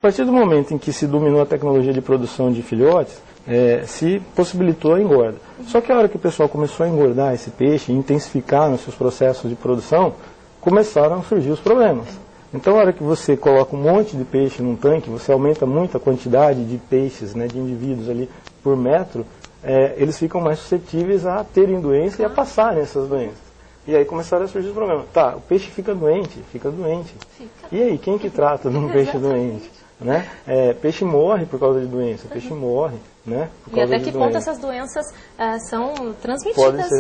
A partir do momento em que se dominou a tecnologia de produção de filhotes, se possibilitou a engorda. Só que a hora que o pessoal começou a engordar esse peixe, intensificar nos seus processos de produção, começaram a surgir os problemas. Então, a hora que você coloca um monte de peixe num tanque, você aumenta muito a quantidade de peixes, né, de indivíduos ali por metro, eles ficam mais suscetíveis a terem doença e a passarem essas doenças. E aí começaram a surgir os problemas. Tá, o peixe fica doente. E aí, quem que trata de um peixe doente? Né? Peixe morre por causa de doença, peixe morre, né? Por causa e até que ponto essas doenças são transmitidas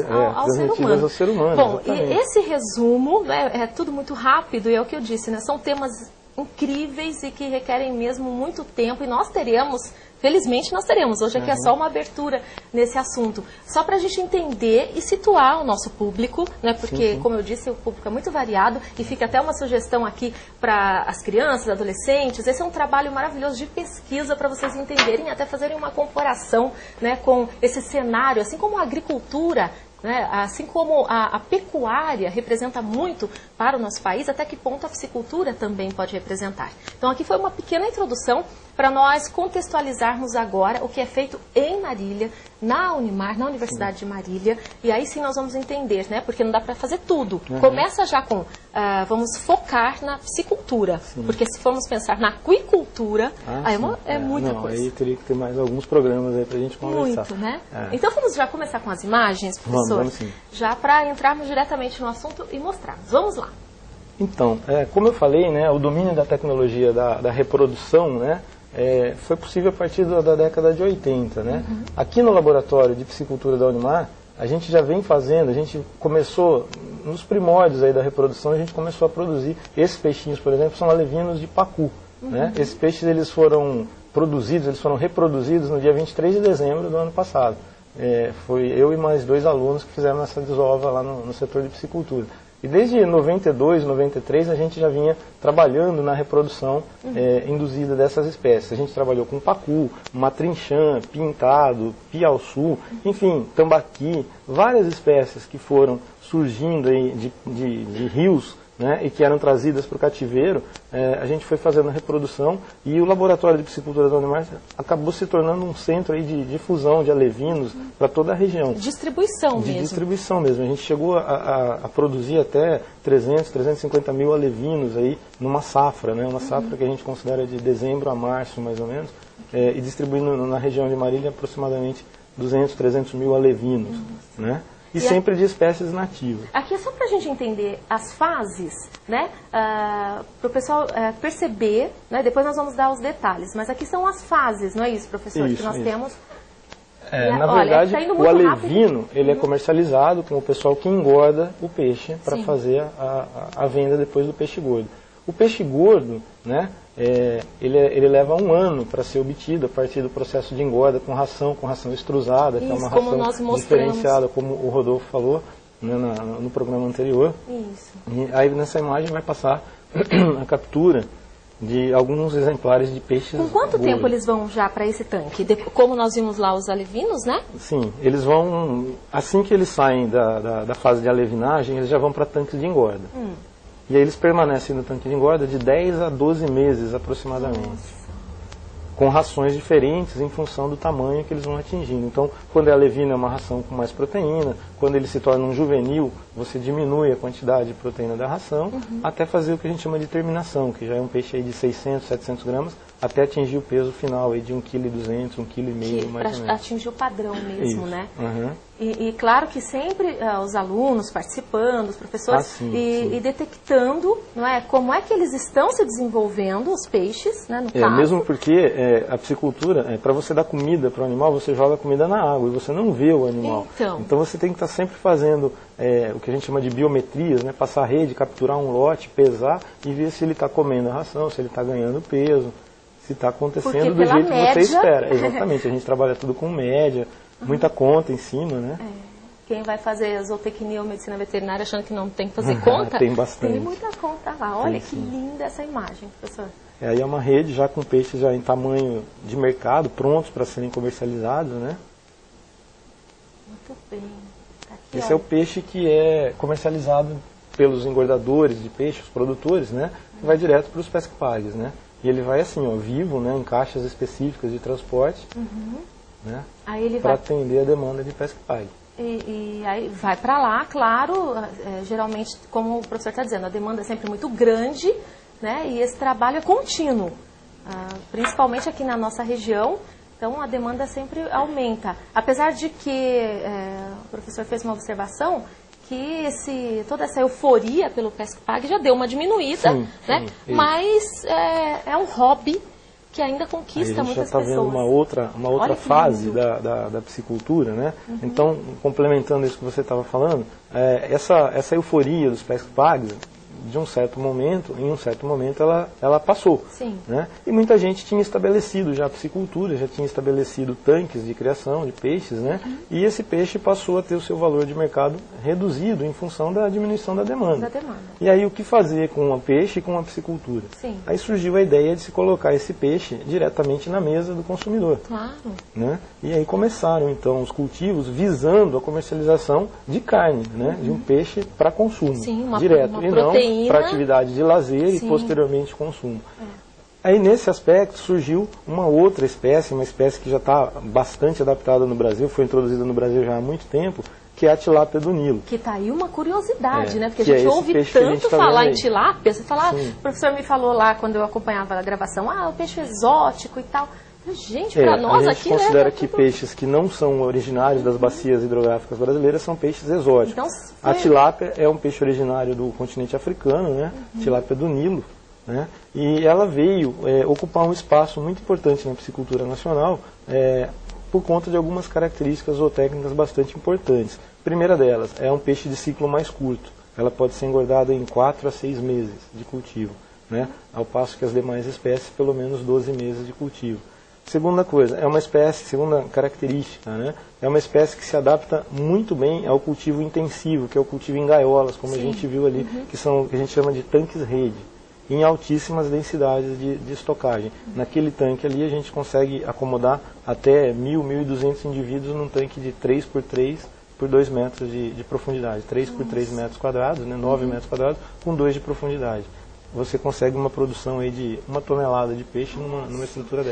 ao ser humano. Bom, exatamente. E esse resumo, é tudo muito rápido, e é o que eu disse, né? São temas incríveis e que requerem mesmo muito tempo, e nós teremos, felizmente nós teremos, hoje aqui é só uma abertura nesse assunto, só para a gente entender e situar o nosso público, né, porque, como eu disse, o público é muito variado, e fica até uma sugestão aqui para as crianças, adolescentes. Esse é um trabalho maravilhoso de pesquisa para vocês entenderem, até fazerem uma comparação, né, com esse cenário, assim como a agricultura, né, assim como a pecuária representa muito para o nosso país, até que ponto a piscicultura também pode representar. Então aqui foi uma pequena introdução para nós contextualizarmos agora o que é feito em Marília, na Unimar, na Universidade de Marília, e aí sim nós vamos entender, né, porque não dá para fazer tudo. Começa já com, vamos focar na piscicultura, porque se formos pensar na aquicultura, aí é muita coisa. Aí teria que ter mais alguns programas aí para a gente conversar. Muito, né? Então vamos já começar com as imagens, professor? Vamos sim. Já para entrarmos diretamente no assunto e mostrarmos. Vamos lá. Então, como eu falei, né, o domínio da tecnologia da reprodução, né, foi possível a partir da década de 80. Né? Aqui no laboratório de piscicultura da Unimar, a gente já vem fazendo, a gente começou, nos primórdios aí da reprodução, a gente começou a produzir. Esses peixinhos, por exemplo, são alevinos de pacu. Né? Esses peixes eles foram reproduzidos no dia 23 de dezembro do ano passado. Foi eu e mais 2 alunos que fizeram essa desova lá no setor de piscicultura. E desde 92, 93, a gente já vinha trabalhando na reprodução induzida dessas espécies. A gente trabalhou com pacu, matrinchã, pintado, piauçu, enfim, tambaqui, várias espécies que foram surgindo aí de rios, né, e que eram trazidas para o cativeiro. A gente foi fazendo a reprodução e o Laboratório de Piscicultura da Unimar acabou se tornando um centro aí de difusão de alevinos para toda a região. Distribuição mesmo. A gente chegou a produzir até 350 mil alevinos aí numa safra, né, uma safra que a gente considera de dezembro a março, mais ou menos, e distribuindo na região de Marília aproximadamente 200, 300 mil alevinos, né? E sempre de espécies nativas. Aqui é só para a gente entender as fases, né? Para o pessoal perceber, né? Depois nós vamos dar os detalhes. Mas aqui são as fases, não é isso, professor? Isso, que nós temos. Na verdade, o alevino ele é comercializado com o pessoal que engorda o peixe para fazer a venda depois do peixe gordo. O peixe gordo, né? Ele leva 1 ano para ser obtido a partir do processo de engorda com ração extrusada, que é uma ração diferenciada, como o Rodolfo falou, né, no programa anterior. Isso. E aí nessa imagem vai passar a captura de alguns exemplares de peixes Com quanto gordos. tempo eles vão já para esse tanque? Como nós vimos lá os alevinos, né? Sim, eles vão, assim que eles saem da fase de alevinagem, eles já vão para tanques de engorda. E aí eles permanecem no tanque de engorda de 10 a 12 meses aproximadamente. Com rações diferentes em função do tamanho que eles vão atingindo. Então, quando é alevino é uma ração com mais proteína, quando ele se torna um juvenil, você diminui a quantidade de proteína da ração, até fazer o que a gente chama de terminação, que já é um peixe aí de 600, 700 gramas, até atingir o peso final aí de 1,2 kg, 1,5 kg, mais ou menos. Para atingir o padrão mesmo, Isso. né? E claro que sempre os alunos participando, os professores, e detectando, não é, como é que eles estão se desenvolvendo, os peixes, né, no caso. Mesmo porque a piscicultura, para você dar comida para o animal, você joga comida na água e você não vê o animal. Então você tem que estar sempre fazendo o que a gente chama de biometrias, né, passar a rede, capturar um lote, pesar e ver se ele está comendo a ração, se ele está ganhando peso, se está acontecendo do jeito que você espera. Exatamente, a gente trabalha tudo com média, muita conta em cima, né? Quem vai fazer zootecnia ou medicina veterinária achando que não tem que fazer conta, tem bastante. Tem muita conta lá. Olha que linda essa imagem, professor. Aí é uma rede já com peixes já em tamanho de mercado, prontos para serem comercializados, né? Muito bem. Tá aqui, esse é o peixe que é comercializado pelos engordadores de peixe, os produtores, né? Que vai direto para os pesque-pagues, né? E ele vai assim, ó, vivo, né, em caixas específicas de transporte, né, para atender a demanda de pesca e pague. E aí vai para lá, claro, geralmente, como o professor está dizendo, a demanda é sempre muito grande, né, e esse trabalho é contínuo, principalmente aqui na nossa região, então a demanda sempre aumenta. Apesar de que o professor fez uma observação que toda essa euforia pelo Pesca e Pague já deu uma diminuída, né? Mas é um hobby que ainda conquista muitas pessoas. A gente já está vendo uma outra fase da piscicultura, né? Então, complementando isso que você estava falando, essa euforia dos Pesca e Pague, em um certo momento ela passou. Sim. Né? E muita gente tinha estabelecido já a piscicultura, já tinha estabelecido tanques de criação de peixes, né? E esse peixe passou a ter o seu valor de mercado reduzido em função da diminuição da demanda. E aí o que fazer com o peixe e com a piscicultura? Sim. Aí surgiu a ideia de se colocar esse peixe diretamente na mesa do consumidor. Claro. Né? E aí começaram então os cultivos visando a comercialização de carne, né? De um peixe para consumo. Sim, direto, uma e proteína. não para atividade de lazer e posteriormente consumo. Aí nesse aspecto surgiu uma outra espécie, uma espécie que já está bastante adaptada no Brasil, foi introduzida no Brasil já há muito tempo, que é a tilápia do Nilo. Que está aí uma curiosidade, né? Porque a gente ouve tanto falar em tilápia, você fala, o professor me falou lá quando eu acompanhava a gravação, o peixe exótico e tal. Gente, para nós aqui, a gente considera que peixes que não são originários das bacias hidrográficas brasileiras são peixes exóticos. Então, a tilápia é um peixe originário do continente africano, né? Tilápia do Nilo, né? E ela veio ocupar um espaço muito importante na piscicultura nacional por conta de algumas características zootécnicas bastante importantes. A primeira delas é um peixe de ciclo mais curto. Ela pode ser engordada em 4 a 6 meses de cultivo, né? Ao passo que as demais espécies, pelo menos 12 meses de cultivo. Segunda coisa, segunda característica, né? É uma espécie que se adapta muito bem ao cultivo intensivo, que é o cultivo em gaiolas, como a gente viu ali, que a gente chama de tanques-rede, em altíssimas densidades de estocagem. Naquele tanque ali a gente consegue acomodar até 1.000, 1.200 indivíduos num tanque de 3x3 por 2 metros de profundidade, 3 por 3 metros quadrados, né? 9 metros quadrados, com 2 de profundidade. Você consegue uma produção aí de 1 tonelada de peixe numa estrutura dessa.